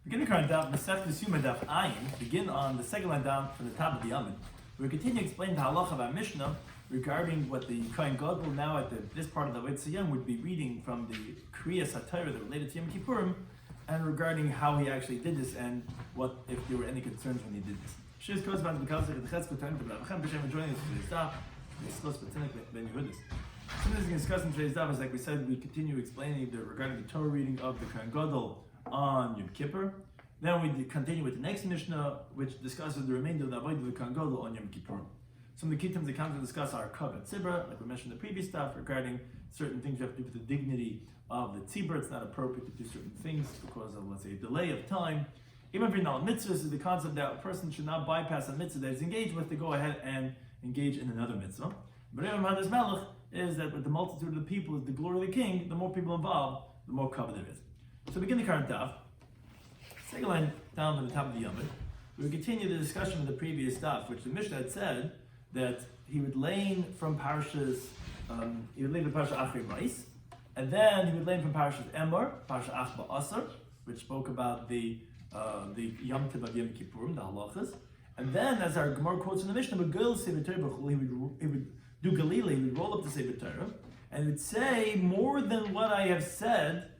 Beginning current Daf, Mesech Yoma Daf Ayin, begin on the second line down from the top of the Yomid. We continue to explain the halacha of our Mishnah regarding what the Kohen Gadol now at this part of the Yitzhayim would be reading from the Kriyas HaTorah that related to Yom Kippurim, and regarding how he actually did this and what if there were any concerns when he did this. Shiur goes back to the Kazakh the Chetzko time to B'Rabachem B'Shem joining us for today's Daf. Discuss B'Tzinik Ben Yehudis. Something we can discuss in today's Daf is, like we said, we continue explaining regarding the Torah reading of the Kohen Gadol on Yom Kippur. Then we continue with the next Mishnah, which discusses the remainder of the Avodah of the Kohen Gadol on Yom Kippur. Some of the key terms that come to discuss are Kavat Tzibra, like we mentioned in the previous stuff, regarding certain things you have to do with the dignity of the Tzibra. It's not appropriate to do certain things because of, let's say, a delay of time. Even for now, mitzvahs is the concept that a person should not bypass a mitzvah that he's engaged with to go ahead and engage in another mitzvah. But Rebbe Hadis Melech is that with the multitude of the people, is the glory of the king, the more people involved, the more cover there is. So begin the current Daf. Second line down to the top of the Yomid. We continue the discussion of the previous Daf, which the Mishnah had said that he would lane from Parshas, he would lane from Parshas Achri Ma'is, and then he would lane from Parshas Emor, Parshas Ach Ba'asar, which spoke about the Yom Tov of Yom Kippurim, the halachas. And then, as our Gemara quotes in the Mishnah, he would do Galila, he would roll up the Sefer Torah, and he would say, more than what I have said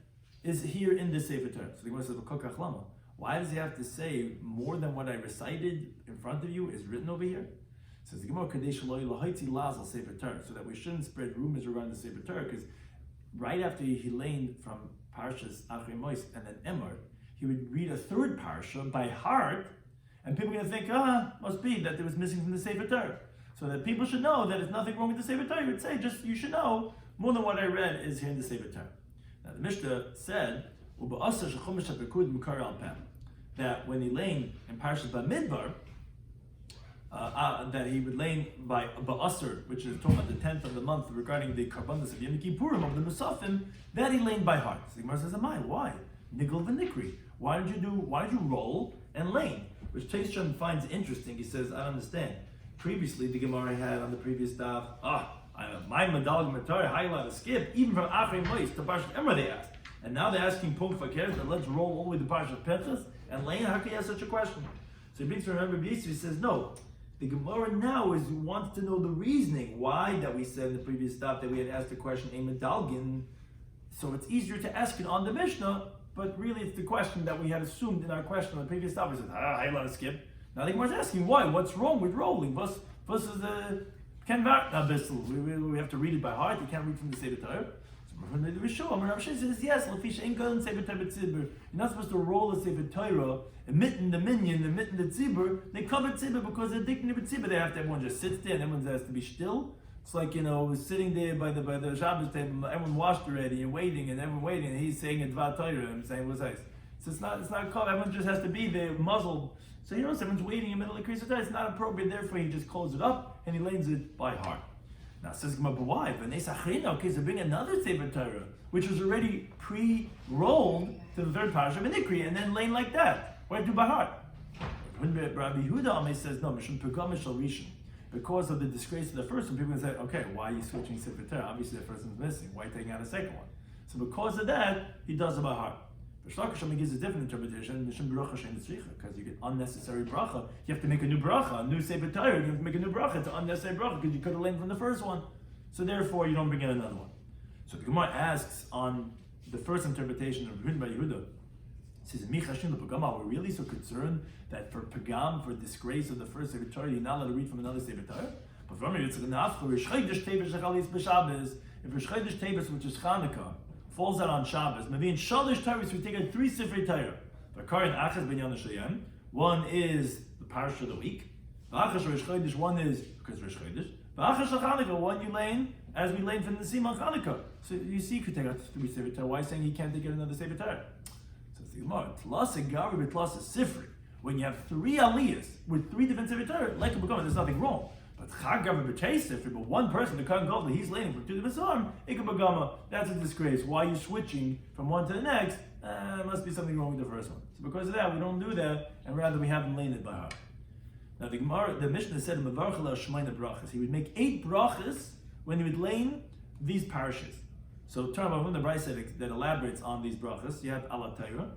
is here in the Sefer Torah. So the Gemara says, Lama. Why does he have to say more than what I recited in front of you is written over here? It says the Gemara Kadesh Lazal Sefer Torah, so that we shouldn't spread rumors around the Sefer Torah, because right after he laned from Parshas Achri Mois and then Emor, he would read a third parsha by heart, and people are going to think, must be that it was missing from the Sefer Torah. So that people should know that there's nothing wrong with the Sefer Torah. He would say, just you should know more than what I read is here in the Sefer Torah. Now the Mishnah said that when he lane in Parshas Bamidbar, that he would lane by Ba'asr, which is talking about the 10th of the month regarding the Karbanos of Yom Kippurim of the Musafim, that he laned by heart. So the Gemara says, why? Nigel v'nikri. Why did you roll and lane? Which Teishon finds interesting. He says, I don't understand. Previously, the Gemara had on the previous Daf, my Madal Matar, highlight a skip, even from Achri Mois to Parshas Emor they asked. And now they're asking Punk Fakir that let's roll all the way to Parshas Pinchas and lane. How can you ask such a question? So he brings to remember Yisrael. He says, no. The Gemara now wants to know the reasoning why that we said in the previous Daf that we had asked the question a Medalgin. So it's easier to ask it on the Mishnah, but really it's the question that we had assumed in our question on the previous Daf. We said, I let it skip. Now the Gemara is asking why? What's wrong with rolling? Versus the we have to read it by heart. You can't read from the Sefer Torah. Rabbi says yes. You're not supposed to roll the Sefer Torah, emitting the minyan, emitting the tzibur. They cover tzibur because they're digging the tzibur. They have to. Everyone just sits there, and everyone has to be still. It's like sitting there by the Shabbos table. Everyone washed already and waiting, and everyone waiting, and he's saying a Dvar Torah and saying what's nice. So it's not covered. Everyone just has to be there, muzzled. So everyone's waiting in the middle of the Kriyas Torah. It's not appropriate. Therefore, he just closes it up and he lanes it by heart. Now says Gemara, but why? Okay, so bring another Sefer Torah, which was already pre-rolled to the third parasha of Nikri, and then lane like that. Why do by heart? Rabbi Huda says no, because of the disgrace of the first one. People can say, okay, why are you switching Sefer Torah? Obviously, the first one's missing. Why are you taking out a second one? So because of that, he does it by heart. Shlomo gives a different interpretation, because you get unnecessary bracha. You have to make a new bracha, a new Sefer Torah. You have to make a new bracha. It's an unnecessary bracha because you could have learned from the first one. So therefore, you don't bring in another one. So the Gemara asks on the first interpretation of Rabbi Yehuda, says, are we really so concerned that for pagam, for disgrace of the first Sefer Torah, you're not allowed to read from another Sefer Torah? But from here, it's enough. If Rish Chodesh Teves, which is Chanukah, falls out on Shabbos, maybe in Shalish Torahs we take out 3 Sifrei Torah. One is the Parsha of the week. One is because Rish Chodesh. One you lane as we lane from the Simon Chanukah. So you see, you could take out 3 Sifrei Torah. Why saying he can't take out another Sefer Torah? So it's the Gemara. Tlas a Gavi, Tlas a Sifrei. When you have 3 Aliyahs with 3 different Sefer Torah, like a Begomen, there's nothing wrong. But but one person, the Kohen Gadol, he's laning from 2 different Sarim, Ikabagama, that's a disgrace. Why are you switching from one to the next? Must be something wrong with the first one. So because of that, we don't do that, and rather we have them lane it by heart. Now the Mishnah said, he would make 8 brachas when he would lane these parashas. So turn about when the Brayse that elaborates on these brachas, you have Ala Torah,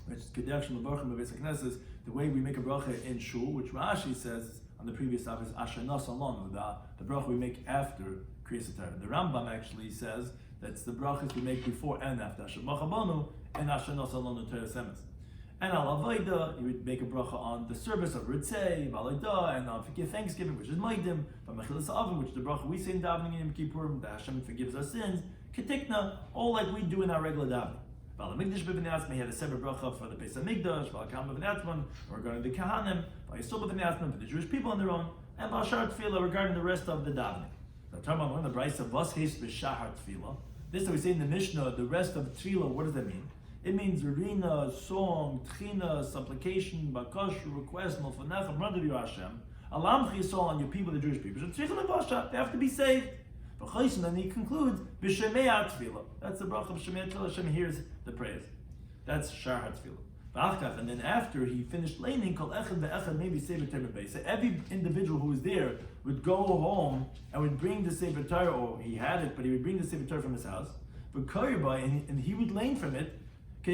which is Kedesh Levorchim Beis HaKnesses, the way we make a bracha in shul, which Rashi says on the previous daf is Asher Nas Alonu, the bracha we make after Kriyas HaTorah. The Rambam actually says that's the brachas we make before and after Asher Machabanu and Asher Nas Alonu Torah Semes. And al Avodah, you would make a bracha on the service of Ritzei, Valaida, and on Thanksgiving, which is Maidim, but Mechilas Avim, which is the bracha we say in davening in Yom Kippurim, that Hashem forgives our sins, Ketikna, all like we do in our regular davening. Val HaMikdash B'Bnei Atzma, he had a separate bracha for the Beis HaMikdash, Val HaKam B'Bnei Atzma, regarding the Kahanim, Val Yisrael B'Bnei Atzma, for the Jewish people on their own, and Val Shar Tefillah, regarding the rest of the davening. Now, talking about one of the Brayos of Vas Heis B'Shahar Tefillah. This that we say in the Mishnah, the rest of Tefillah, what does that mean? It means Rina, song, Tchina, supplication, Bakash, request, Milfanech, brother to Hashem. Alam Chisol on your people, the Jewish people. They have to be saved. And then he concludes, B'Shemei Tefillah. That's the bracha of B'Shemei Tefillah. Hashem hears the praise. That's Shar HaTefillah. And then after he finished laning, Kol Echad Ve'echad maybe Sefer Torah B'Beis. So every individual who was there would go home and would bring the Sefer Torah, or he had it, but he would bring the Sefer Torah from his house. But and he would lane from it, to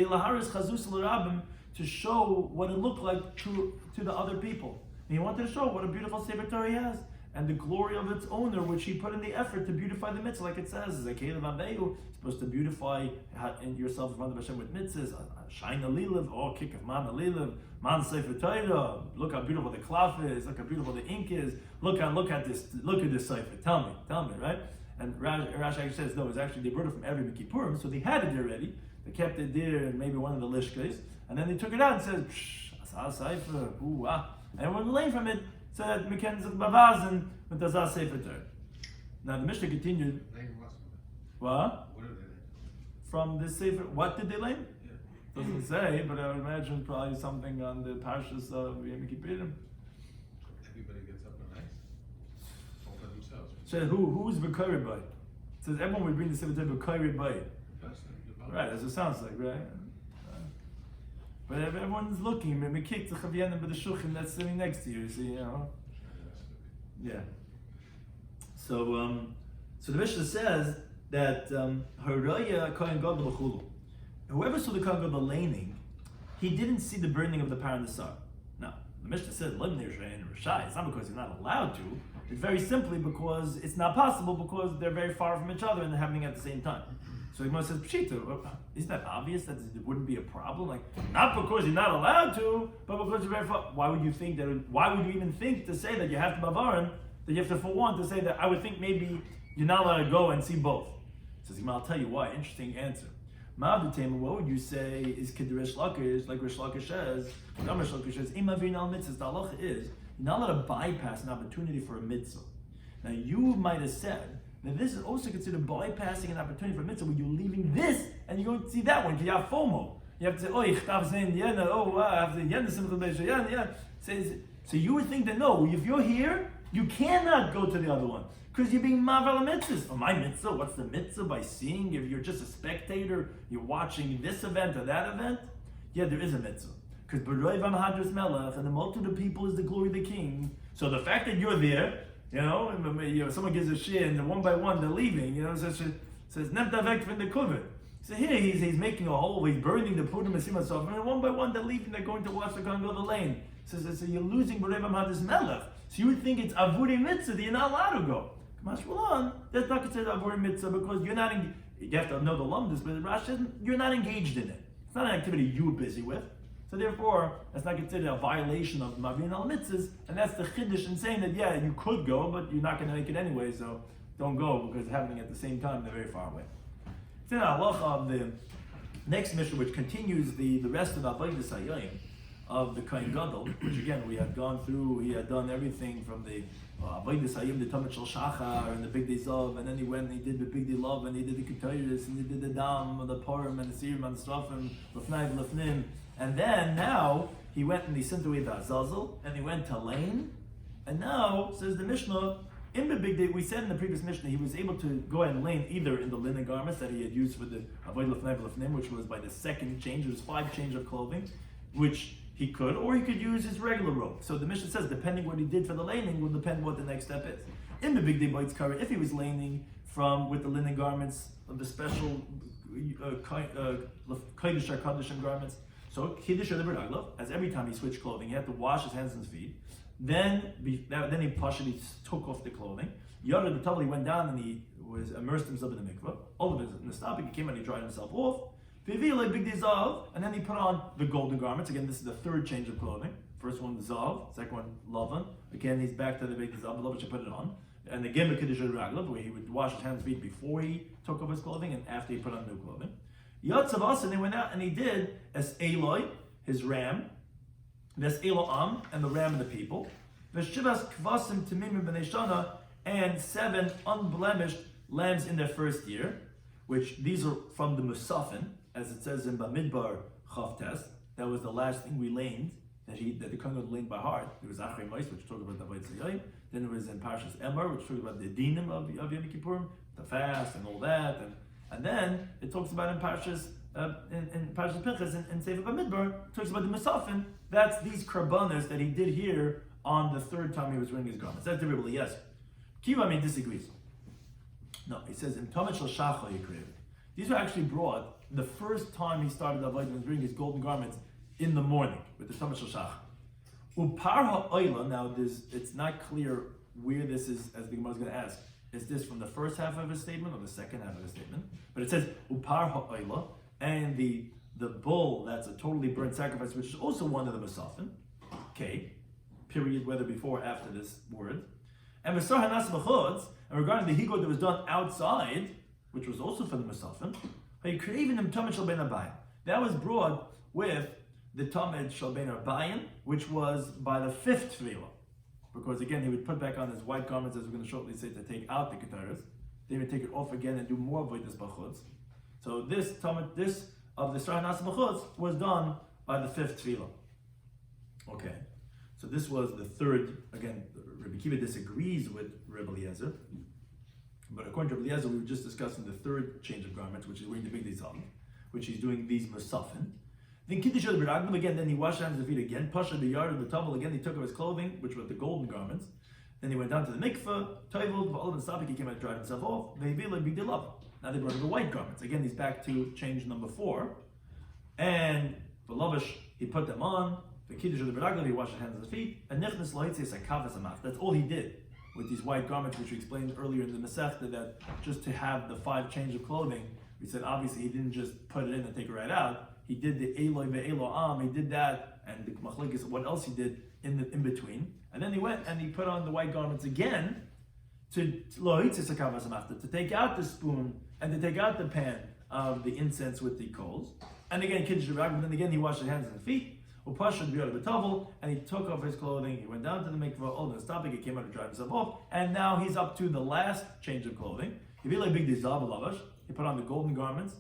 show what it looked like to the other people. And he wanted to show what a beautiful Sefer Torah he has, and the glory of its owner, which he put in the effort to beautify the mitzvah, like it says, supposed to beautify yourself in front of Hashem with mitzvahs, shine a liliv, kick of man a liliv, man Sefer Torah, look how beautiful the cloth is, look how beautiful the ink is, look at this Sefer, tell me, right? And Rashi actually says, no, it's actually, they brought it from every Kippurim, so they had it already. They kept it there in maybe one of the lishkas, and then they took it out and said, Asah Sefer, and when we learn from it, said, Mekenzik Bavazin, with Asah Sefer Torah. Now the Mishnah continued. What? What did they learn? From this Sefer, what did they learn? Yeah. Doesn't say, but I would imagine probably something on the Parshas of Yom Kippurim. Everybody gets up and nice. All by themselves. So who's B'Korid by? It says everyone would bring the Sefer Torah B'Korid by. Right, as it sounds like, right? But if everyone's looking, maybe kick the Chavyanim by the Shulchan that's sitting next to you, see, you know? Yeah. So the Mishnah says that Haraya Kohen Gadol B'Chulu. Whoever saw the Kohen Gadol laning, he didn't see the burning of the Parnasar. Now, the Mishnah says, it's not because he's not allowed to. It's very simply because it's not possible because they're very far from each other and they're happening at the same time. So Yoma says, Pshita, isn't that obvious that it wouldn't be a problem? Like, not because you're not allowed to, but because you're very far. Why would you even think to say that you have to bavaran, that you have to forewarn to say that I would think maybe you're not allowed to go and see both. Says, I'll tell you why. Interesting answer. Ma'abutema, what would you say is Kiddush Lakish, like Rish Lakish says, Rish Lakish says, Imavin al mitzvahs, the halacha is, you're not allowed to bypass an opportunity for a mitzvah. Now you might have said, now this is also considered bypassing an opportunity for a mitzvah where you're leaving this and you're going to see that one, because you have FOMO. You have to say, I have to yena simcha b'yena. So you would think that no, if you're here, you cannot go to the other one. Because you're being mavel mitzvahs. Oh, my mitzvah, what's the mitzvah by seeing? If you're just a spectator, you're watching this event or that event? Yeah, there is a mitzvah. Because B'roi v'mahadras melech, and the multitude of people is the glory of the king. So the fact that you're there, someone gives a shit and one by one they're leaving, says, Nemta vek from the cover. So here he's making a hole, he's burning the Purim and Simasov, and one by one they're leaving, they're going to watch the Kohen Gadol lane. So you're losing B'roi v'mahadras melech. So you would think it's Avuri mitzvah that you're not allowed to go. Mashmalan, that's not considered Avuri mitzvah because you're not, you have to know the lumdus, but Rashi, you're not engaged in it. It's not an activity you're busy with. So therefore, that's not considered a violation of Mavin al mitzvahs, and that's the chiddush in saying that you could go, but you're not going to make it anyway, so don't go because it's happening at the same time, they're very far away. It's in the halacha of the next Mishnah, which continues the rest of the Avodah Sayyim of the Kohen Gadol, which again we had gone through. He had done everything from the Avodah Sayyim, the Tamid Shel Shachar, and the Big Day Zav, and then he went and he did the Big Day Love, and he did the Ketayris, and he did the Dam, the Purim, and the Sirim, and the Strafim, Lefnai, Lefnim. And then now he went and he sent away the Azazel, and he went to Lane, and now says the Mishnah in the Big Day. We said in the previous Mishnah he was able to go ahead and lane either in the linen garments that he had used for the Avodah Lefnai Lefnim, which was by the second change. It was 5 change of clothing, which he could, or he could use his regular robe. So the Mishnah says depending what he did for the laning will depend what the next step is. In the Big Day Bites Kara, if he was laning with the linen garments of the special Kodesh HaKodeshim garments. So Kiddush of the B'Raglav, as every time he switched clothing, he had to wash his hands and his feet. Then he partially took off the clothing. Yada the Tabal, he went down and he was immersed himself in the mikveh. All of his nistapik, he came and he dried himself off. And then he put on the golden garments. Again, this is the third change of clothing. First one, Zav. Second one, Lavan. Again, he's back to the big Zav. Lavan should put it on. And again, the Kiddush Raglav, where he would wash his hands and feet before he took off his clothing and after he put on new clothing. Yatzavas, and they went out and he did as Eloi, his ram, Ves Eloam, and the ram of the people. Veshivas Kvasim Timimim B'nei Shana, and 7 unblemished lambs in their first year, which these are from the Musafin, as it says in Bamidbar Chavtes. That was the last thing we laned, that the Kohen would lane by heart. There was Achrei Mois, which talked about the Avodah Zayim. Then there was in Parshas Emor, which talked about the dinim of Yom Kippurim, the fast and all that. And then it talks about in Parshas Pinchas in Sefer Bamidbar, it talks about the Musafin. That's these karbanos that he did here on the third time he was wearing his garments. That's the Rebbe, yes. Kiva disagrees. No, he says in Tomet Shel Shachar Yikrev. These were actually brought the first time he started avodah was wearing his golden garments in the morning with the Tomet Shel Shachar. Upar ha'oila. Now, it's not clear where this is, as the Gemara is going to ask. Is this from the first half of his statement or the second half of his statement? But it says upar ha'oila, and the bull that's a totally burnt sacrifice, which is also one of the Musafin. Okay, period. Whether before or after this word. And regarding the higod that was done outside, which was also for the Musafin, that was brought with the Tamed Shel Ben Arbayim, which was by the 5th Tefillah. Because again, he would put back on his white garments, as we're going to shortly say, to take out the Ketaras. Then he would take it off again and do more Avodas Bachutz. So this of the Sarah Nas Bachutz was done by the 5th Tefillah. Okay. So this was the third. Again, Rabbi Kiva disagrees with Rabbi Eliezer, but according to Rabbi Eliezer, we were just discussing the third change of garments, which is wearing the big Dizam, which he's doing these Musafin. Then Kiddush of the B'Raglav again. Then he washed hands and feet again. Pasha the yard of the Tabal again. He took off his clothing, which were the golden garments. Then he went down to the mikveh. Toivul v'olav and Sabik. He came out and dried himself off. Ve'ivila b'gdilav. Now they brought him the white garments. Again, he's back to change number 4. And for Lavish, he put them on. The Kiddush of the B'Raglav, he washed his hands and his feet. And Nichnas Lohitzes HaKavas HaMach. That's all he did with these white garments, which we explained earlier in the Masechta, that just to have the 5 change of clothing, we said obviously he didn't just put it in and take it right out. He did the Eloi ve'Eloam, he did that, and the Machlekes, what else he did in between. And then he went and he put on the white garments again to take out the spoon and to take out the pan of the incense with the coals. And again, Kiddush and then again he washed his hands and feet. And he took off his clothing, he went down to the mikveh, the topic, he came out to dry himself off, and now he's up to the last change of clothing. He put on the golden garments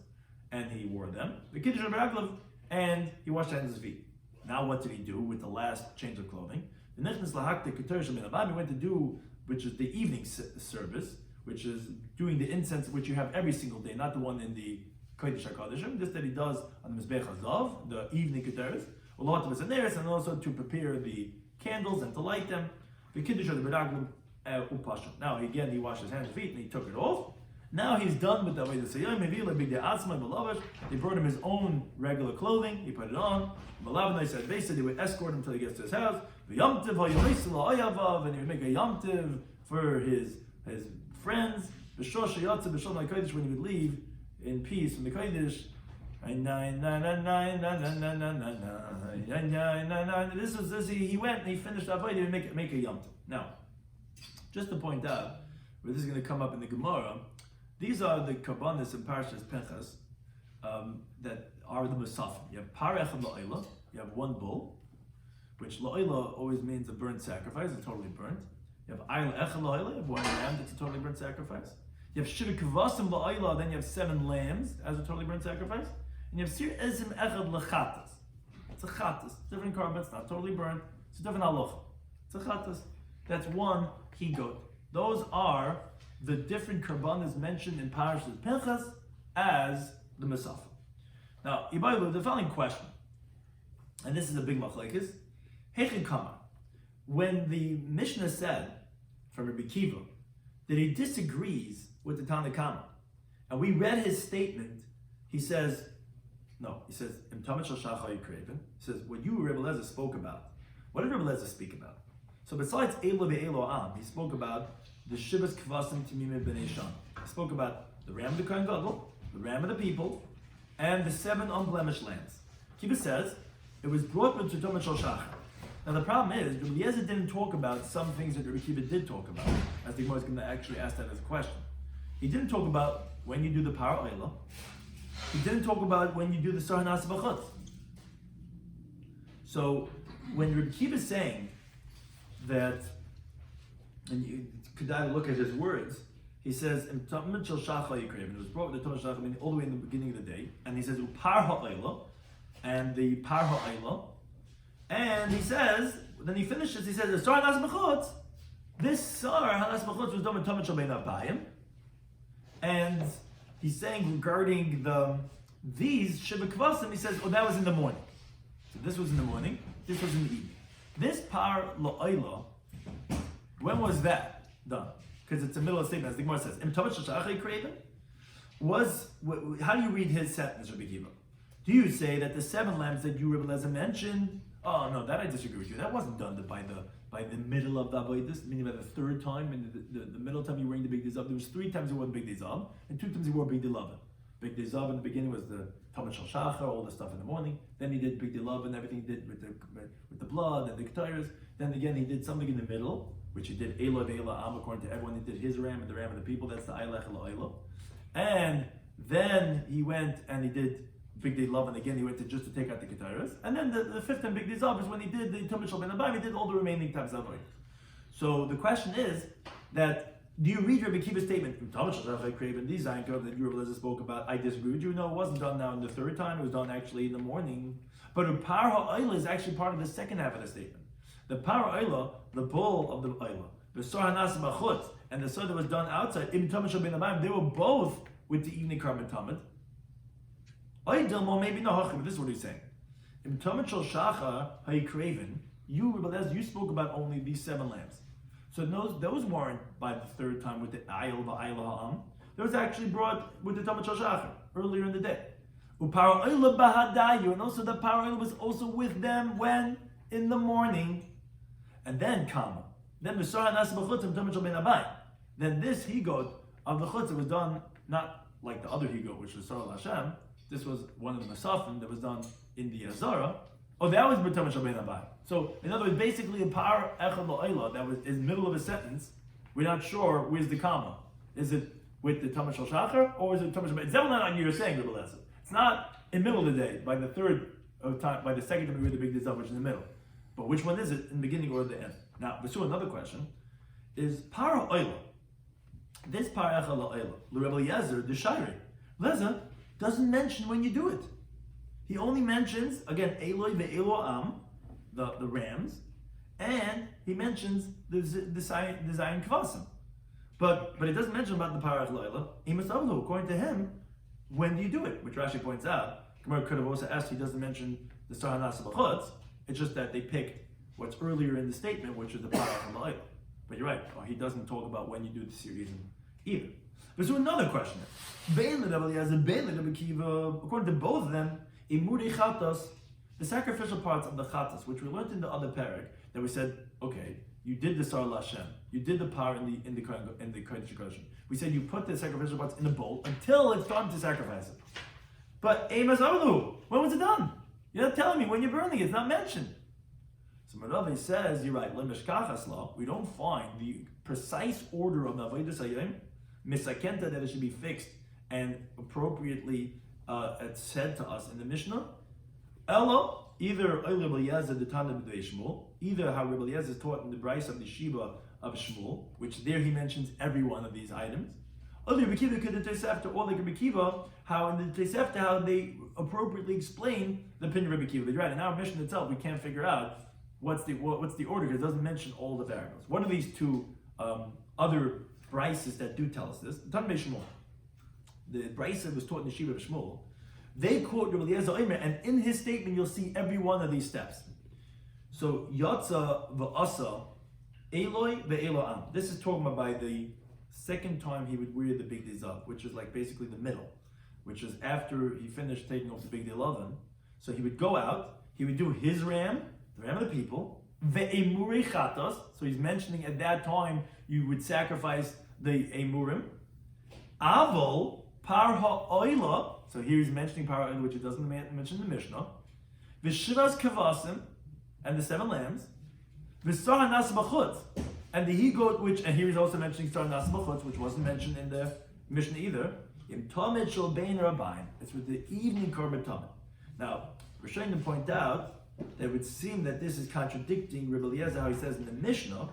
and he wore them. The Kiddush of B'Raglav, and he washed his hands and feet. Now what did he do with the last change of clothing? The Nichnas Lahak the Keter Shel Ben Abam, he went to do, which is the evening service, which is doing the incense which you have every single day, not the one in the Kodesh HaKodeshim, this that he does on the Mizbech HaZav, the evening Keteris, and also to prepare the candles and to light them. The Kiddush of the B'Raglav Upashim. Now again, he washed his hands and feet and he took it off. Now he's done with the way to say, they brought him his own regular clothing, he put it on. They said they would escort him until he gets to his house. And he would make a yomtiv for his friends. When he would leave in peace from the Kodesh. He went and he finished Avodah and make a yomtiv. Now, just to point out, where this is going to come up in the Gemara, these are the karbanos in Parshas Pinchas that are the Musafim. You have par echad la'oila, you have one bull, which la'oila always means a burnt sacrifice, it's totally burnt. You have ayil echad la'oila, you have one lamb that's a totally burnt sacrifice. You have shiva kavasim la'oila, then you have 7 lambs as a totally burnt sacrifice. And you have sir ezim echad l'chatas. It's a chatas, different carbon, it's not totally burnt, it's a different halacha. It's a chatas. That's one he-goat. Those are the different karbanos mentioned in Parashas Pinchas as the Musafim. Now, Ibaylu, the following question, and this is a big machlekes, Hechin Kama, when the Mishnah said from Rabbi Kiva that he disagrees with the Tanna Kama, and we read his statement, he says, No, he says, Im Tamid Shel Shachar Yikreven. He says, what you, Rebbe Lezer, spoke about. What did Rebbe Lezer speak about? So besides Elo ve'Elo Am, he spoke about the Shivas Kvasim Timimim B'nei Sham. He spoke about the ram of the Kohen Gadol, the ram of the people, and the 7 unblemished lambs. Kiva says, it was brought with Tamid Shel Shachar. Now the problem is, Rabbi Eliezer didn't talk about some things that Rabbi Kiva did talk about, as the Gemara is going to actually ask that as a question. He didn't talk about when you do the Par Oila. He didn't talk about when you do the Sar Hanas B'chutz. So when Rabbi Kiva is saying that, and you could look at his words, he says, "Im Tamid Shel Shachar Yikreven." It was brought with the Tamid Shel Shachar, meaning all the way in the beginning of the day, and he says Par Ha'oila, and the Par Ha'oila. And he says, then he finishes, he says, the Sar Hanas B'chutz, this Sar Hanas B'chutz was done with Tamid Shel Bein Abayim. And he's saying regarding these Shiva Kvasim, he says, oh, that was in the morning. So this was in the morning, this was in the evening. This Par La'oila, when was that done? Because it's the middle of the statement, as the Gemara says, Im Tamid Shel Shachar Yikreven, how do you read his sentence, Rabbi Kiva? Do you say that the 7 lambs that you, Rabbi Lezer, mentioned, oh no, that I disagree with you. That wasn't done by the middle of the avodas, meaning by the 3rd time, and the middle time you were wearing the big dizav. There was 3 times you wore the big dizav, and 2 times you wore big dilav. Big dizav in the beginning was the Tamid Shel Shachar, all the stuff in the morning. Then he did big dilav and everything he did with the blood and the ketayros. Then again he did something in the middle, which he did Elo ve'Elo Am, according to everyone. He did his ram and the ram of the people. That's the Eilech Elo'elo. And then he went and he did Big Day Love, and again he went to just to take out the Ketairas. And then the 5th and Big Day Zav is when he did the Tamid Shel Bein Abayim, he did all the remaining types of avodah. So the question is that, do you read Rabbi Kiva's statement, Tamid Shel Shachar Yikreven, these Zayin Kov that you, Rabbi Lezer, spoke about, I disagree with you. No, it wasn't done now in the 3rd time, it was done actually in the morning. But the Par Ha'oila is actually part of the 2nd half of the statement. The Par Ha'oila, the bull of the Oila, the Sar Hanas B'chutz, and the Sar that was done outside, Im Tamid Shel Bein Abayim, they were both with the evening Karban Tamid. Maybe no, but this is what he's saying. Im Tamid Shel Shachar Yikreven, you spoke about only these 7 lambs. So those weren't by the 3rd time with the Ayel Ha'am. Those actually brought with the Tamid Shel Shachar earlier in the day. Upar Oila Bahadayu, and also the Par Oila was also with them when? In the morning. And then Kama. Then the Sar Hanas B'chutz Im Tamid Shel Bein Abayim. Then this Higot of the Chutz was done not like the other Higot, which was Sar Hashem. This was one of the Masafim that was done in the Azara. Oh, that was B'tamid Shel Bein Abayim. So, in other words, basically a Par Echad La'oila that was in the middle of a sentence. We're not sure where's the comma. Is it with the Tamid Shel Shachar or is it Tamid Shel Bein? It's definitely not like you're saying, Rabbi Lezer. It's not in the middle of the day by the 3rd of time, by the 2nd time we read the big dizav, which is in the middle. But which one is it, in the beginning or the end? Now, so another question is Par Ha'oila. This Par Echad La'oila, Rabbi Eliezer, the Shairi, Lezer doesn't mention when you do it. He only mentions, again, Eloi ve'Elo Am, the rams, and he mentions the Zayin Kvasim. But it doesn't mention about the Par Echad La'oila. Imasavlu, according to him, when do you do it? Which Rashi points out. Gemara could have also asked, he doesn't mention the Sar Hanas B'chutz. It's just that they picked what's earlier in the statement, which is the Par Echad La'oila. But you're right, he doesn't talk about when you do the series either. But so another question. According to both of them, the sacrificial parts of the chatas, which we learned in the other parak, that we said, okay, you did the Sar Lashem, you did the par in the Kodesh HaKodashim. We said you put the sacrificial parts in a bowl until it's time to sacrifice it. But Amos Avlu, when was it done? You're not telling me when you're burning it, it's not mentioned. So Maravi says, you're right, we don't find the precise order of the Avodah Hayom, Misakenta, that it should be fixed and appropriately said to us in the Mishnah. Ella, either Rabbi Eliezer the Tana b'dei Shmuel, either how Rabbi Eliezer is taught in the Brisa of the Shiva of Shmuel, which there he mentions every one of these items. Or the Rebbe could the Tosefta, or like Rebbe Kiva, how in the Tosefta how they appropriately explain the opinion of Rebbe Kiva. Right, in our Mishnah itself, we can't figure out what's the order because it doesn't mention all the variables. What are these 2 other Brises that do tell us this? The Tana b'dei Shmuel. The Brisa was taught in the Shiva of Shmuel. They quote Rabbi Eliezer Omer, and in his statement you'll see every one of these steps. So Yatza v'asa Eloi ve'Elo Am. This is talking about by the 2nd time he would wear the big dizav, which is like basically the middle. which is after he finished taking off the big day oven. So he would go out, he would do his ram, the ram of the people, ve'emurei chatas. So he's mentioning at that time you would sacrifice the emurim. Avol par ha'oila. So here he's mentioning par ha'oila, which it doesn't mention in the Mishnah. V'shivas kavasim, and the 7 lambs. V'sar hanas b'chutz, and the he-goat, which, and here he's also mentioning sar hanas b'chutz, which wasn't mentioned in the Mishnah either. Im tamid shel bein rabbain. It's with the evening korban tamid. Now, we're trying to point out that it would seem that this is contradicting Rabbi Eliezer, how he says in the Mishnah,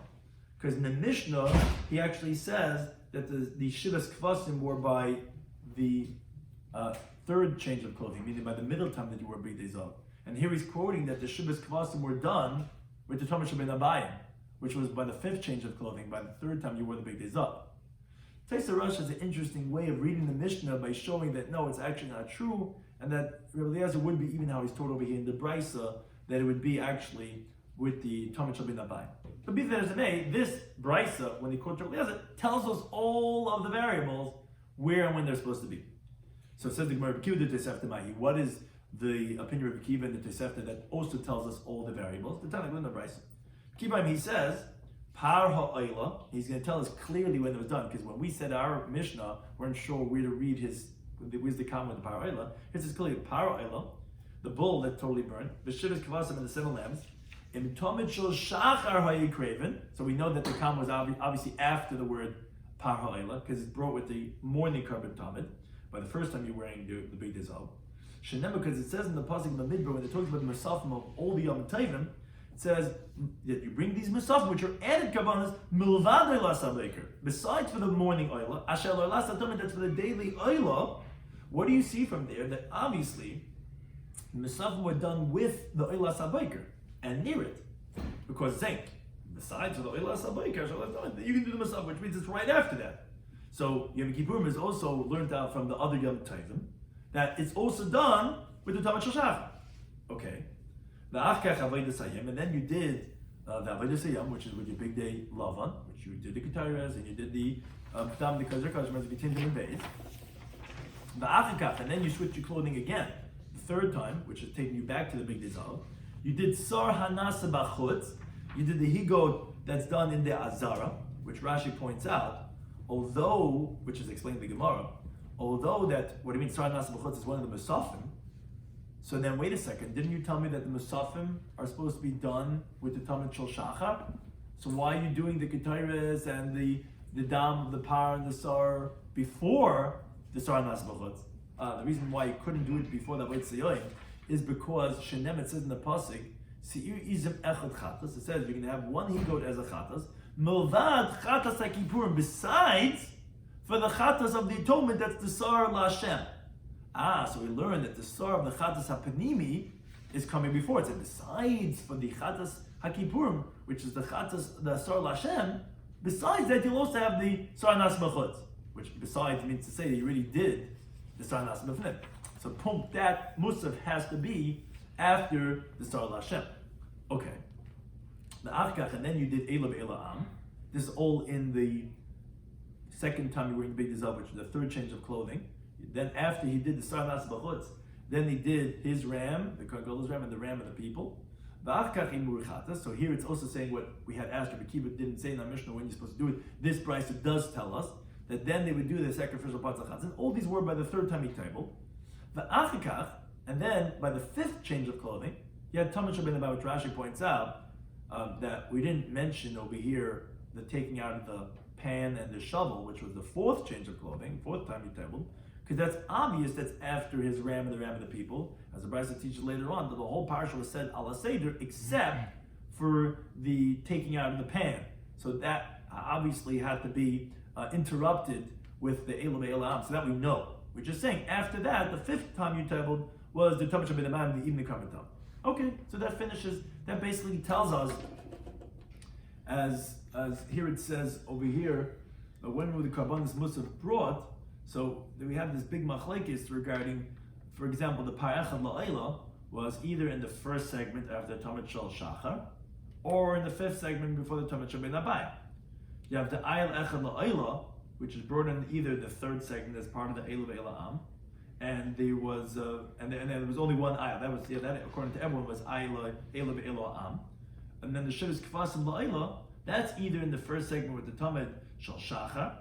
because in the Mishnah, he actually says that the shivas kvasim were by the third change of clothing, meaning by the middle time that you wore big days up. And here he's quoting that the shivas kvasim were done with the Tamid Shabbat Abayim, which was by the 5th change of clothing, by the 3rd time you wore the big days up. Taisa Rosh has an interesting way of reading the Mishnah by showing that no, it's actually not true, and that Rabbi Eliezer would be, even how he's told over here in the Brisa, that it would be actually with the Tamid Shabbat Abayim. But be that as it may, this Brisa, when he quotes Rabbi Eliezer, tells us all of the variables where and when they're supposed to be. So it says the Gemara, what is the opinion of Akiva and the Tosefta that also tells us all the variables? The Tanakh in the Brisa. Kibaim, he says, Par ha'oila. He's going to tell us clearly when it was done, because when we said our Mishnah, weren't sure where to read where's the comment with the Par ha'oila. It says clearly Par ha'oila, the bull that totally burned, the shivas kavasim and the 7 lambs. Im tomid shel shachar ha'yikraven. So we know that the comment was obviously after the word Par ha'oila, because it's brought with the morning korban tamid. By the first time you're wearing the big dizal. Shenem, because it says in the pasuk in the midbar when it talks about the masafim of all the Yom Tovim, it says that you bring these masafim which are added karbanos milvad oila sabeker, besides for the morning oila, asher oila satomit, that's for the daily oila. What do you see from there? That obviously the masafim were done with the oila sabeker and near it, because zinc. Besides for the oila sabeker, you can do the masafim, which means it's right after that. So Yom Kippurim is also learned out from the other Yom Tovim that it's also done with the Tamid Shel Shachar. Okay. The Achkach Avodas Hayom, and then you did the Avodas Hayom, which is with your big day Lavan, which you did the Ketayres, and you did the Ptam the Kazer Kashmaz, the Tindim and Beis. The Achkach, and then you switch your clothing again, the 3rd time, which is taking you back to the big day Zal. You did Sar Hanasa Bachutz. You did the Higot that's done in the Azara, which Rashi points out. Although, which is explained in the Gemara, although that, what do you mean, Sar Nas B'chutz is one of the Musafim, so then wait a second, didn't you tell me that the Musafim are supposed to be done with the Tamid Shel Shachar? So why are you doing the Ketayres and the Dam, the Par, and the Sar before the Sar Nas B'chutz? The reason why you couldn't do it before that Vayt Sayoim is because Shenem, it says in the Pasuk, Seir Izim Echad Chatas, it says you're going to have one he-goat as a Chatas, Milvad chatas hakipurim, besides for the chatas of the atonement, that's the sar la'Hashem. So we learned that the sar of the chatas hapanimi is coming before. It said besides for the chatas hakipurim, which is the chatas, the sar la'Hashem. Besides that, you'll also have the sar nas b'chutz, which besides means to say that you already did the sar nas b'fnim. So that musaf has to be after the sar la'Hashem. Okay. The Achkach, and then you did Eila Be'ela Am. This is all in the 2nd time you were in the Big Dizav, which is the 3rd change of clothing. Then after he did the Sar Nas B'chutz, then he did his ram, the Kohen ram, and the ram of the people. The Achkach Imur Chatas. So here it's also saying what we had asked, but Kibbutz didn't say in our Mishnah when you're supposed to do it. This Brisa does tell us that then they would do the sacrificial parts of Chatas. And all these were by the 3rd time he table. The Achkach, and then by the 5th change of clothing, you had Tamid Shabbat Abayim, which Rashi points out, that we didn't mention over here the taking out of the pan and the shovel, which was the 4th change of clothing, 4th time he tabled, because that's obvious that's after his ram and the ram of the people, as the Brisa teaches later on, that the whole parsha was said ala seder, except for the taking out of the pan. So that obviously had to be interrupted with the Eila Be'ela Am, so that we know. We're just saying, after that, the 5th time you tabled was the Tamid Shabbat Abayim, the evening korban tam. Okay, so that finishes, that basically tells us, as here it says over here, when were the Karbanos Musaf brought, so then we have this big machlekes regarding, for example, the Parechad La'ila was either in the 1st segment after Tamid Shel Shachar, or in the 5th segment before the Tamid Shabbat Abayim. You have the Ayel Echad La'ila, which is brought in either the 3rd segment as part of the Eila Be'ela Am, and there was and there was only one ayah. That was that according to everyone was ayla am, and then the shivas kvasim la'ayla. That's either in the first segment with the tamid shal shachar,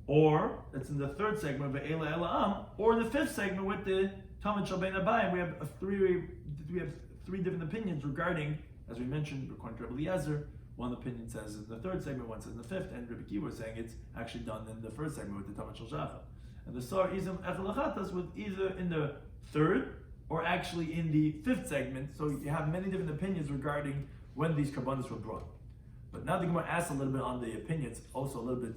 or that's in the third segment with ayla am, or in the fifth segment with the tamid shal bein abayim. We have three different opinions regarding, as we mentioned, according to Rabbi Eliezer. One opinion says in the third segment, one says in the fifth, and Rabbi Kiva was saying it's actually done in the first segment with the tamid shal shachar. And the sar izim echelachatas was either in the third or actually in the fifth segment. So you have many different opinions regarding when these karbanos were brought. But now the Gemara asks a little bit on the opinions, also a little bit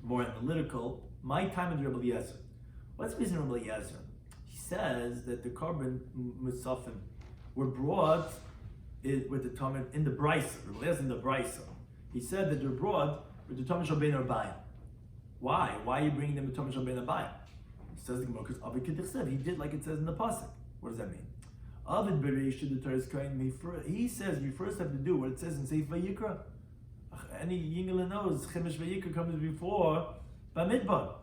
more analytical. My time in Rabbi Eliezer. What's the reason Rabbi Eliezer? He says that the carbon musafim were brought with the tamid in the brisa. Rabbi Eliezer in the brisa. He said that they're brought with the tamid shal bein abayim. Why? Why are you bringing them to tamid shal bein abayim? He says the Gemara because Avi Kidduch said he did like it says in the pasuk. What does that mean? Avid bereish the Torah is kind. He says you first have to do what it says in Seif Vayikra. Any Yingala knows Chemesh Vayikra comes before Bamidbar.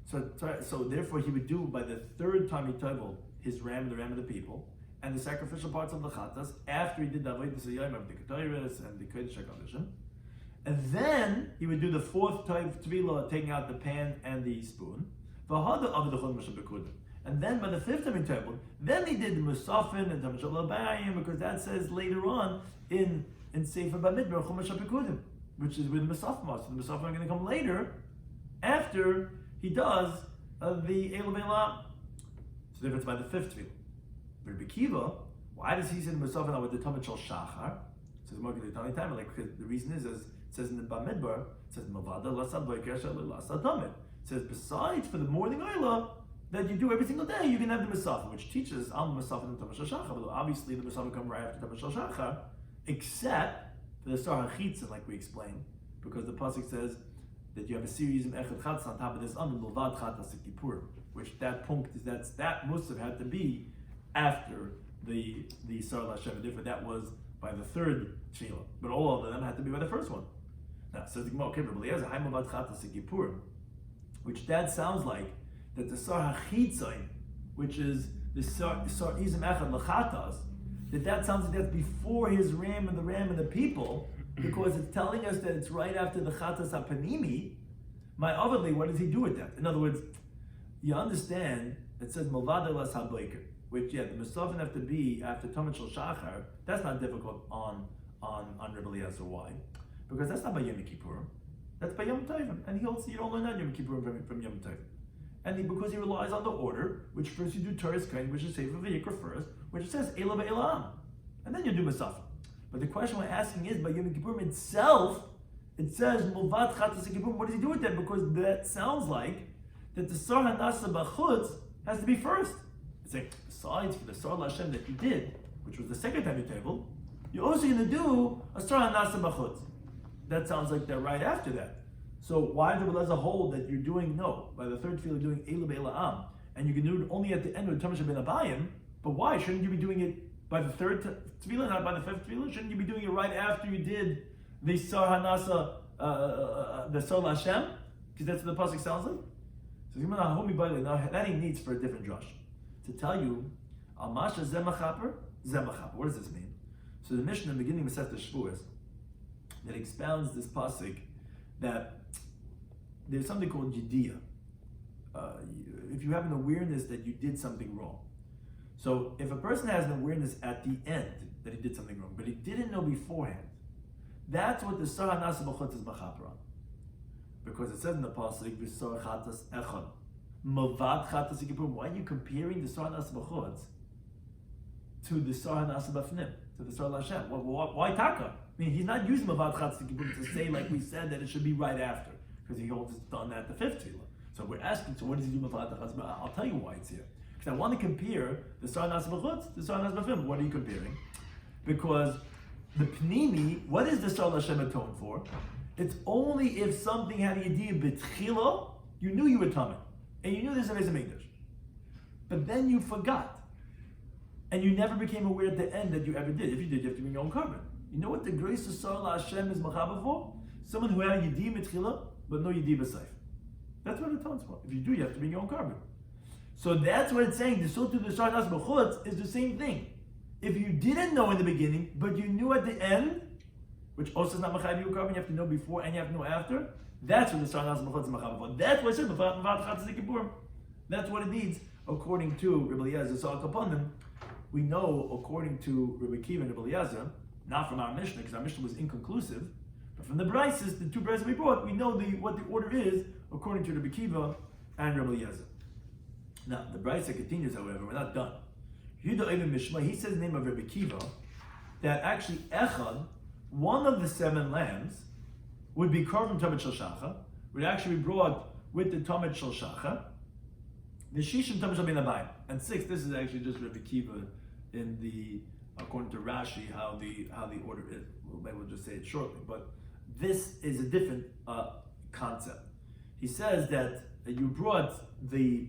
So therefore he would do by the third time he tovel his ram, the ram of the people, and the sacrificial parts of the chatas after he did the avodas hayom of the ketayres and the kodesh hakadoshim. And then he would do the fourth type tefillah, taking out the pan and the spoon. And then by the fifth time in Tebel, then he did the Musafin and Tamid Shal Abayim, because that says later on in Sefer Bamidbar Chumash HaPekudim, which is with the Musafim. So the Musafim are going to come later, after he does the Elam Elam. So therefore it's by the fifth tefillah. But Rabbi Kiva, why does he say the Musafin with the Tamid Shal Shachar? So the Market Tani time, like the reason is, as it says in the Bamidbar, it says Mavada Lasad Boiker Shal Lasad Tamid. It says besides for the morning Oila that you do every single day, you can have the Musafin, which teaches Al Musafin and Tamid Shal Shachar. But obviously the Musafin come right after Tamid Shal Shachar, except for the Sar HaChitzin, like we explained, because the pasuk says that you have a series of Echad Chatzis on top of this under Milvad Chatas Kippur, which that punkt is that Musaf had to be after the Sar Lashem. Therefore, that was by the third tefillah, but all of them had to be by the first one. Now, says the Gemara, okay, but there's a Milvad Chatas Kippur, which that sounds like that the Sar HaChitzin, which is the Sar Izim Echad Lachatas, that sounds like that's before his ram and the people, because it's telling us that it's right after the Chatas HaPanimi. My otherly, what does he do with that? In other words, you understand, it says Milvad Elas HaBoiker, which, the Musafin have to be after Tamid Shal Shachar. That's not difficult on Rabbi Eliezer. Why? Because that's not by Yom Kippur. That's by Yom Tovim. And he holds you don't learn that Yom Kippur from Yom Tovim. And because he relies on the order, which first you do Torah's kind, which is Sefer Vayikra first, which says Ela Ve'elam, and then you do Musafin. But the question we're asking is, by Yom Kippur itself, it says Mulvat Chatas Kippur. What does he do with that? Because that sounds like that the Sar Hanasa B'chutz has to be first. It's like, besides for the Sar Lashem that you did, which was the second time you tabled, you're also going to do a Sar Hanasa B'chutz. That sounds like they're right after that. So why does Rabbi Eliezer hold that you're doing, by the third tefillah you're doing Eila Be'ela Am, and you can do it only at the end of the Tamid Shal Bein Abayim, but why? Shouldn't you be doing it by the third tefillah, not by the fifth tefillah? Shouldn't you be doing it right after you did the Sar Hanasa, the Sar Lashem? Because that's what the pasuk sounds like. So now that he needs for a different drush. To tell you, Al Masha Zemachaper, Zemachaper. What does this mean? So the Mishnah in the beginning of Masechta Shavuos that expounds this pasuk that there's something called Jidiyah. If you have an awareness that you did something wrong. So if a person has an awareness at the end that he did something wrong, but he didn't know beforehand, that's what the Sar Hanasa B'chutz is Machaper on. Because it says in the pasuk, V'sar Chatas Echad, Mavad Chatas Kippur. Why are you comparing the Sar Hanasa B'chutz to the Sar Hanasa B'fnim, to the Sar Lashem? Why Taka? I mean, he's not using Mavad Chatas Kippur to say, like we said, that it should be right after, because he holds it's done at the fifth tefillah. So we're asking, so what does he do Mavad Chatas? I'll tell you why it's here. Because I want to compare the Sar Hanasa B'chutz to the Sar Hanasa B'fnim. What are you comparing? Because the Pnimi, what is the Sar Lashem atoned for? It's only if something had a yediyah b'tchila, you knew you were tamid, and you knew there's a Beis Hamikdash, but then you forgot, and you never became aware at the end that you ever did. If you did, you have to bring your own carbon. You know what the grace of Sar Hashem is machaba for? Someone who had a yediyah b'tchila, but no yediyah b'seif. That's what it atones for. If you do, you have to bring your own carbon. So that's what it's saying. The Sotu the Sarnas B'chutz is the same thing. If you didn't know in the beginning, but you knew at the end, which also is not Machayev Yukarv, you have to know before and you have to know after, that's what the Sarnas B'chutz is Machayev. That's what it says, that's what it needs, according to Rabbi Eliezer Sa'al Kapanim. We know, according to Rabbi Kiva and Rabbi Eliezer, not from our Mishnah, because our Mishnah was inconclusive, but from the Brises, the two Brises we brought, we know what the order is, according to Rabbi Kiva and Rabbi Eliezer. Now, the Brisa continues, however, we're not done. Yehuda Ibn Mishma, he says the name of Rabbi Kiva, that actually Echad, one of the 7 lambs, would be carved from Tamid Shel Shacha, would actually be brought with the Tamid Shel Shacha, the Shishim Tamid Shel Ben Abayim, and 6, this is actually just Rabbi Kiva in the, according to Rashi, how the order is. Well, maybe we'll just say it shortly, but this is a different concept. He says that you brought the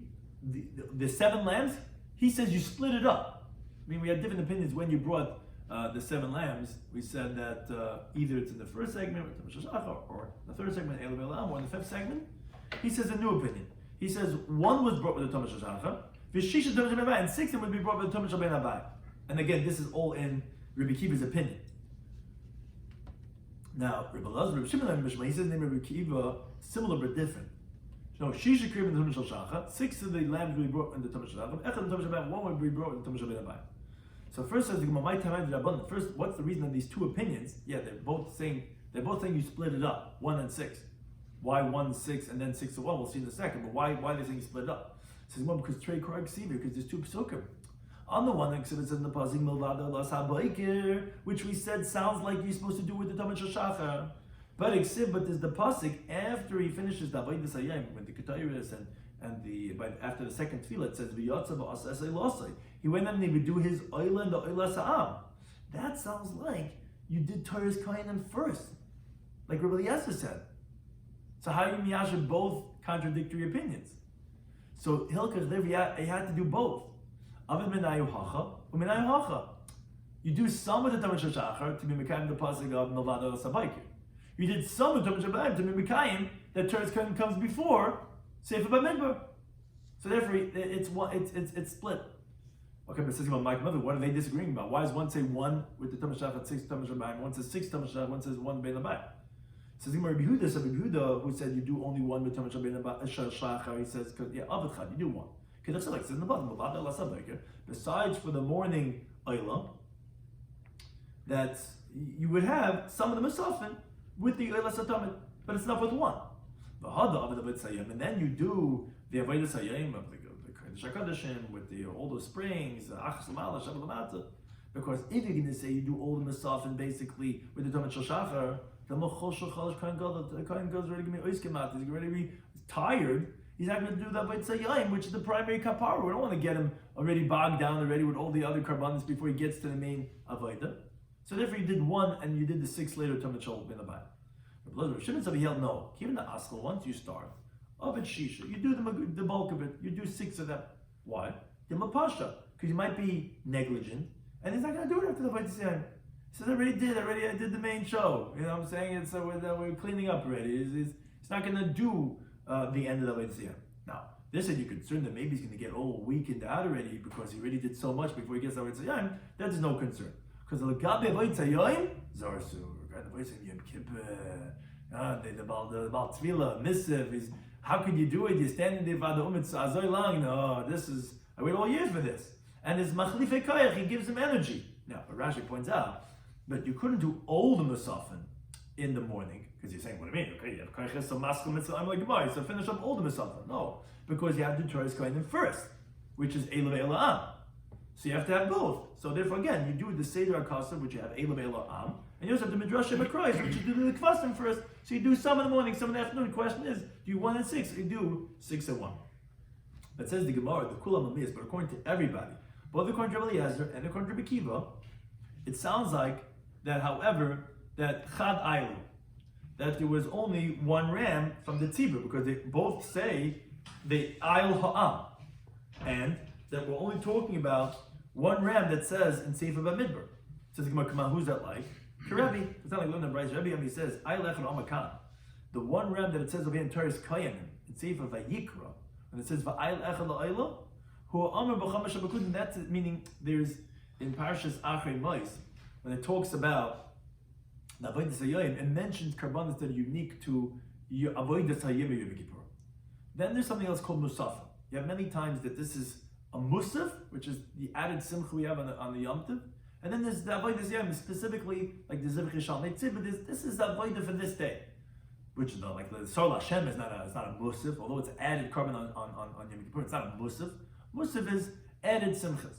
7 lambs, he says you split it up. I mean, we had different opinions when you brought the 7 lambs. We said that either it's in the first segment, or the third segment, or in the 5th segment. He says a new opinion. He says 1 was brought with the Tamid Shel Shacha, and 6 would be brought with the Tamid Shel Ben Abayim. And again, this is all in Rabbi Kiva's opinion. Now, Rabbi Elazar, Rabbi Shimon and Mishma, he says the name of Rabbi Kiva, similar but different. No, Shisha Krib in the Tamid Shel Shacha, 6 of the lambs will be brought in the Tamid Shel Shacha, Echad in the Tamid Shel Ben, 1 will be brought in the Tamid Shel Ben Abayim. So first says the Gemara, first, what's the reason of these 2 opinions? Yeah, they're both saying you split it up, 1 and 6. Why 1, 6, and then 6 to 1? We'll see in a second. But why are they saying you split it up? It says, well, because Trey Krag Siva, because there's 2 psukim. On the one hand, it says in the pasuk Milvada Las HaBaikir, which we said sounds like you're supposed to do with the Tamid Shel Shacha. But there's the pasuk after he finishes the Avodas Hayom, when the Ketayris after the second tefillah, it says V'yatzav Asasei Losai. He went and he would do his Oila and the Oila Sa'am. That sounds like you did Torah's Kohanim first, like Rabbi Eliezer said. So how do you miyasher both contradictory opinions? So Hilchach Levi, he had to do both. You do some of the Tamid Shel Shacha to be mekayim the pasuk of Milvada Las HaBaikir. You did some of the Tamid Shel Ben to be mekayim that Torah's Kohanim comes before Sefer Bamidbar. So therefore, it's split. Okay, but says Mike Mother, what are they disagreeing about? Why does one say 1 with the Tamid Shel Shacha, 6 Tamid Shel Ben, one says 6 Tamid Shel Shacha, one says 1 Ben Abayim? Says Rabbi Yehuda, who said you do only 1 with Tamid Shel Ben Shacha, he says, yeah, Avadchad, you do 1. Because that's like it says in the bottom, besides for the morning Oila, that you would have some of the Musafin with the Oila Satamid, but it's not with 1. And then you do the Avodas Hayom of the Kodesh HaKodeshim with all those springs, because if you're going to say you do all the Musafin basically with the Tamid Shel Shacha, the Kohen goes already going to be oiskemat. He's already be tired. He's not going to do that by Tzayayim, which is the primary kapara. We don't want to get him already bogged down already with all the other karbanos before he gets to the main avodah. So therefore, you did 1 and you did the 6 later Tamid Shel Ben Abayim. Rabbi Shimon said he held no. Even the askel, once you start of it shisha, you do the bulk of it. You do 6 of them. Why? The mapasha, because you might be negligent, and he's not going to do it after the Avodah Hashem. He says, I did the main show. You know what I'm saying? It's we're cleaning up already. It's not going to do the end of the Avodah Hashem. Now, this said you're concerned that maybe he's going to get all weakened out already because he already did so much before he gets to Avodah Hashem. That is no concern. Because the Lagabe Avodah Hashem, Zarsur, right? The Avodah Hashem Yom Kippur, the Baal Tzvila, Missiv, is how could you do it? You're standing there by the Umitz Azoy Lang. No, I wait all years for this. And his Machlifei Koyach, he gives him energy. Now, but Rashi points out, but you couldn't do all the Musafin in the morning, because you're saying, what do you mean? Okay, you have Koyach, so Maskal Mitzvah, I'm like, goodbye, so finish up all the Musafin. No, because you have to do Torah's Kohanim first, which is Eilav Eilam. So you have to have both. So therefore, again, you do the Seder HaKasav, which you have Eilav Eilam, and you also have the Midrash HaKrois, which you do the Kvasim first. So you do some in the morning, some in the afternoon. The question is, do you 1 and 6, or you do 6 and 1? But says the Gemara, the Kulam Amiyas, but according to everybody, both according to Rabbi Eliezer and according to Rabbi Kiva, it sounds like that, however, that Chad Ailu, that there was only 1 ram from the tzibur, because they both say the Ail Ha'am, and that we're only talking about 1 ram that says in Sefer Bamidbar. Says the Gemara, come on, who's that like? Rebbe, it's not like Luna Bryce. Rebbe says, I lech and Amakan. The 1 ram that it says over here in Torah's Koyanim, in Sefer Vayikra, when it says Va'ayl Echad La'ayla, Who Amar b'chamash habakudim. That's it, meaning there's in Parshas Achrei Mos when it talks about the avodas hayom and mentions karbanos that are unique to avodas hayom Yom Kippur. Then there's something else called musaf. You have many times that this is a musaf, which is the added simcha we have on the Yom Tov, and then there's the avodas hayom specifically like the zivch yishal neitzib, but this is the avodah for this day, which is like the Sar Hashem is not a musaf, although it's added carbon on Yom Kippur. It's not a musaf. Musaf is added simchas.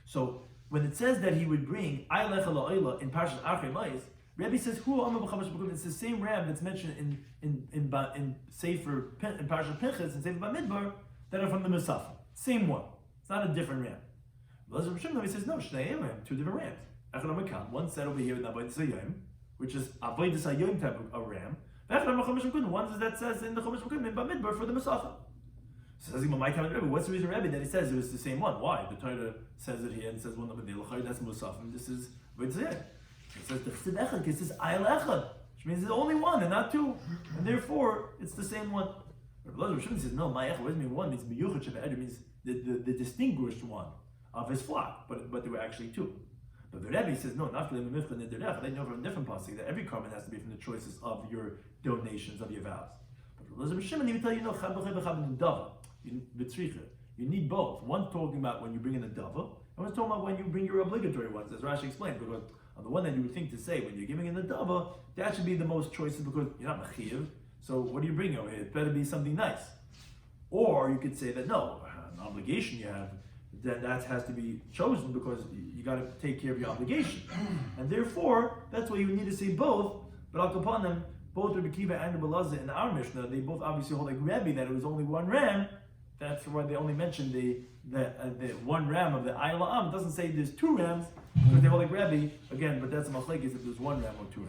So when it says that he would bring Aylecha La'oila in Parshas Achrei Mos, Rabbi says, "Hu Amar b'chamash b'kudim." It's the same ram that's mentioned in Sefer in Parshas Pinchas and Sefer Bamidbar that are from the Musaf. Same one. It's not a different ram. But Rabbi Shloimy says, "No, Shnei ram, two different rams. Echad Amakam, one said over here in Avodas Hayom, which is Avodas Hayom type of ram. Echad Amakam b'kudim, one that says in the Chumash b'kudim in Bamidbar for the Musaf." Says my comment, Rabbi, what's the reason, Rabbi, that he says it was the same one? Why? The Torah says it here and says one of the Lachai, that's Musaf, and this is Avodas Hayom. It says the Chsid Echad, it says Ayel Echad, which means there's only one and not two, and therefore it's the same one. Rabbi Shloimy says no, my Echad, what does it mean one? It means Miyuchad Sheba'ed, it means the distinguished one of his flock, but there were actually two. But the Rebbe says no, not for the Mimifcha and the Derech. They know from a different passage that every carbon has to be from the choices of your donations, of your vows. But Rabbi Shimon, he would tell you no, Chab B'chai B'chab and Dava. You need both. One's talking about when you bring in a dava, and one's talking about when you bring your obligatory ones, as Rashi explained. Because on the one hand, you would think to say when you're giving in the dava, that should be the most choices because you're not mechiv. So what are you bringing over here? It better be something nice. Or you could say that no, an obligation you have, that has to be chosen because you got to take care of your obligation, and therefore that's why you need to say both. But I'll upon them, both Rabbi Kiva and Rabbi Lazar in our Mishnah, they both obviously hold like Rebbe that it was only one ram. That's why they only mentioned the one ram of the Ayla Am. It doesn't say there's two rams because they hold like Rebbe again. But that's a machlekes if there's one ram or two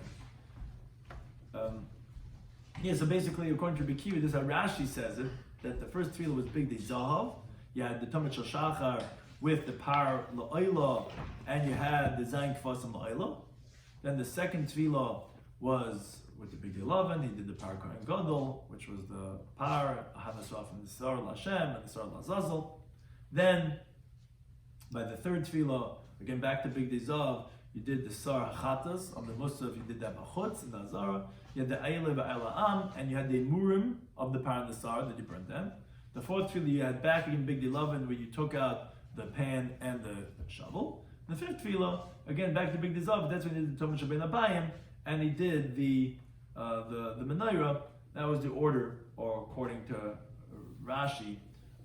rams. So basically, according to Rabbi Kiva, this is how Rashi says it, that the first tefillah was big the zahav. You had the Tamid Shel Shachar with the par la'oila, and you had the zayin kvasim la'oila. Then the second tefillah was with the big Elavan. He did the par Kohen Gadol, which was the par Havasraf and the Sar Lashem and the Sar Lazazel. Then by the third tefillah, again back to big Zav, you did the Sar Hachatas on the Musaf. You did that Bachutz and the Azara. You had the Ayla Ba'ayla Am, and you had the Murim of the par and the Sar that you burnt them. The fourth tefillah you had back again big Elavan where you took out the pan and the shovel. The fifth tefillah again back to big Zav. That's when he did the Tomash Ben Abayim, and he did the menorah. That was the order, or according to Rashi,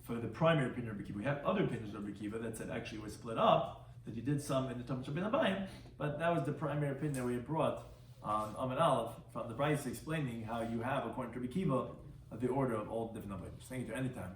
for the primary opinion of Rabbi Kiva. We have other opinions of Rabbi Kiva that said actually we're split up, that you did some in the Tomash Ben Abayim, but that was the primary opinion that we brought on Amid Aleph from the Brayso explaining how you have, according to Rabbi Kiva, the order of all the different Abayim. Thank you to any time.